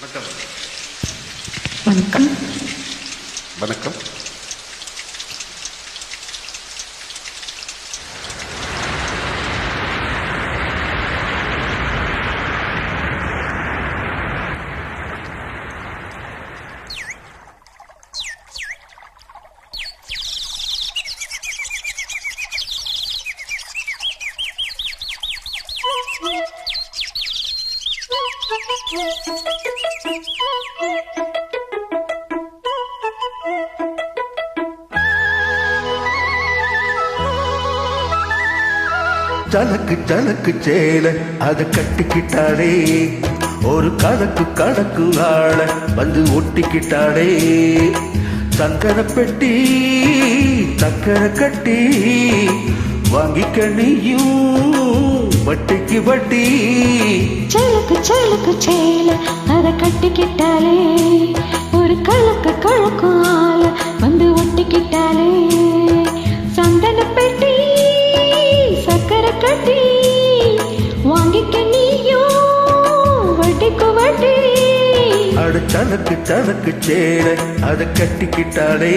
வணக்கம். வணக்கம். வணக்கம். ஜலக்கு ஜலக்கு சேல அதை கட்டிக்கிட்டாளே, ஒரு கணக்கு கணக்கு ஆள வந்து ஒட்டிக்கிட்டாளே. சங்கர பெட்டி சக்கரை கட்டி வாங்கிக்க நீயும் வட்டிக்கு வட்டி. சலுக்கு சலுக்கு சேல அதை கட்டிக்கிட்டாலே, ஒரு கலக்கு கழக்கு ஆள வந்து ஒட்டிக்கிட்டாலே. சந்தன பெட்டி சக்கரை கட்டி வாங்கிக்க நீயும் வட்டிக்கு வட்டி. அடு சலக்கு சலக்கு சேல அதை கட்டிக்கிட்டாளே,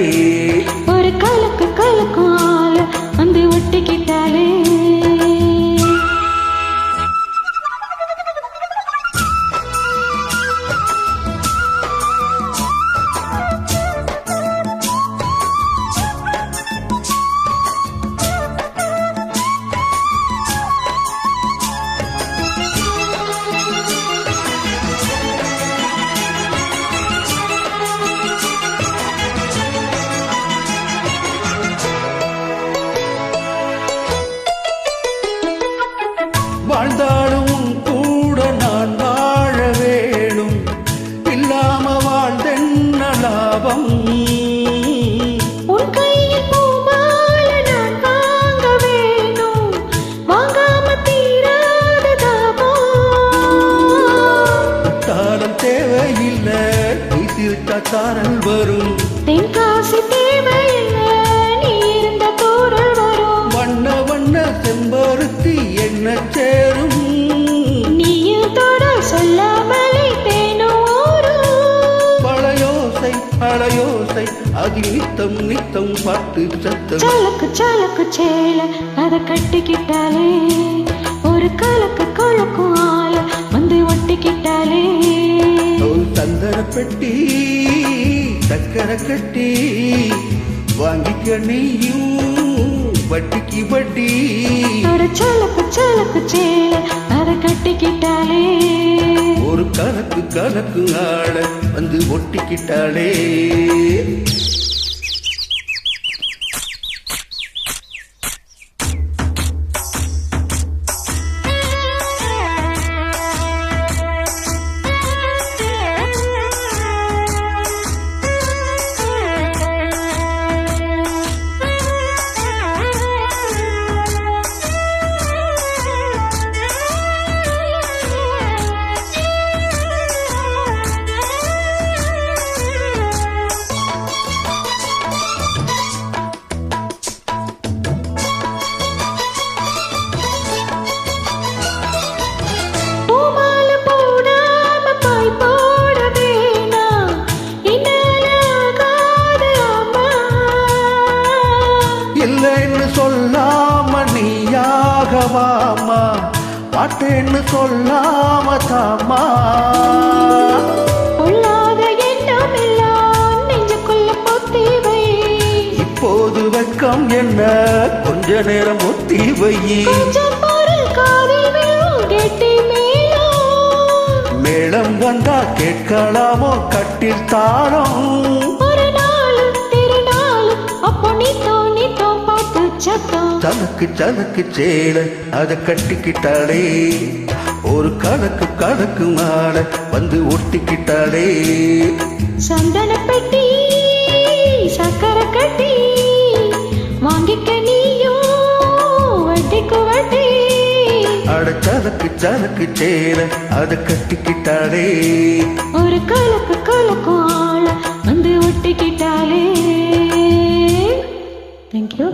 ஒரு கலக்கு கலக்கு ஆள வந்து ஒட்டிக்கிட்டாலே. வாழ்ந்தாலும் கூட நான் வாழ வேணும், இல்லாம வாழ்ந்தென்ன லாபம். உன் கையில் பூமால நான் வாங்க வேணும், வாங்காம தீராத தாபம். தாரம் தேவையில்லை, நீ சிரித்தா தாரல் வரும். தென்காசி தேவையில்லை, நீ இருந்த தூரல் வரும். வண்ண வண்ண செம்பருத்தி என்ன சேரும், நீயும் தொட சொல்லாமலே தேனும் ஊரும். பழையோசை அழையோசை அது நித்தம் நித்தம் பாட்டு சத்தம். சலக்கு சலக்கு சேல அதை கட்டிக்கிட்டாலே, ஒரு கலக்கு கொழக்கும் ஆள வந்து ஒட்டிக்கிட்டாலே. ஒரு சந்தன பெட்டி சக்கரை கட்டி வாங்கிக்க நீயும் வட்டிக்கு வட்டி. ஒரு சலக்கு சலக்கு சேல அதை கட்டிக்கிட்டாலே, ஒரு கணக்கு கணக்கு ஆள வந்து ஒட்டிக்கிட்டாளே. இல்லைன்னு சொல்லாம நீயாகவாமா, பாட்டேன்னு சொல்லாம தாமா. பொல்லாத எண்ணம் எல்லாம் நெஞ்சுக்குள்ள பொத்தி வை. இப்போது வெக்கம் என்ன கொஞ்ச நேரம் ஒத்தி வை. கொஞ்சம் பொருள் காதில் விழும் கெட்டி மேலும். மேளம் வந்தா கேட்கலாமோ கட்டில் தாளம். ஒரு நாளும் திருநாளும் அப்போ நீத்தோ பாட்டு சத்தம். சலக்கு சலக்கு சேல அதை கட்டிக்கிட்டாளே, ஒரு கணக்கு கணக்கு மாட வந்து ஒட்டிக்கிட்டாளே. சந்தன பெட்டி சக்கரை கட்டி வாங்கிக்க நீயும் வட்டிக்கு வட்டி. அட சலக்கு சலக்கு சேல அதை கட்டிக்கிட்டாளே, ஒரு கலக்கு கலக்கும் ஆள வந்து ஒட்டிக்கிட்டாலே. தேங்க்யூ.